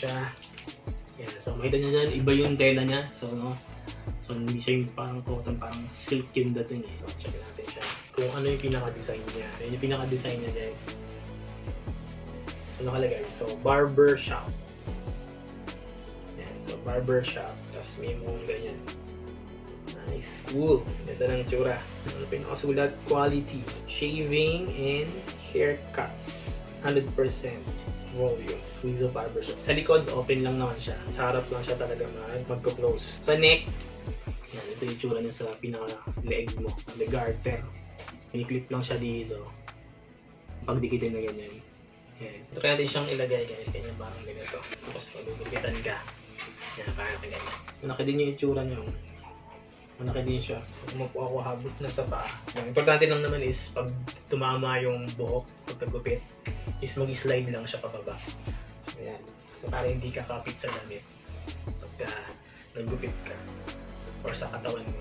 siya. Yan. So makita nyo dyan, iba yung tela niya. So hindi siya yung parang cotton, parang silk yung dating eh. So check natin siya. Kung ano yung pinaka-design niya. Yan yung pinaka-design niya guys. So nakalagay. So barber shop. Yan. So barber shop. Tapos may mong ganyan. Nice. Cool. Ganda ng tsura. Ano pinakasulat? Quality. Shaving and haircuts. 100% volume. Weasel Barbershop. Sa likod, open lang naman siya. Sa harap lang siya talaga magko-close. Sa neck, yan. Ito yung tsura niya sa pinaka-leg mo. The garter. Ini-clip lang siya dito. Pagdikitin na ganyan. Yan. Try natin siyang ilagay guys. Ganyan parang ganito. Tapos magugupitan ka. Yan. Parang ganyan. Malaki din yung itsura niyo. Malaki din siya. Umupo ako habot na sa paa. Ang importante lang naman is pag tumama yung buhok, pagkagupit, is mag-slide lang siya pababa. So yan. So para hindi ka kapit sa damit pagka naggupit ka or sa katawan mo.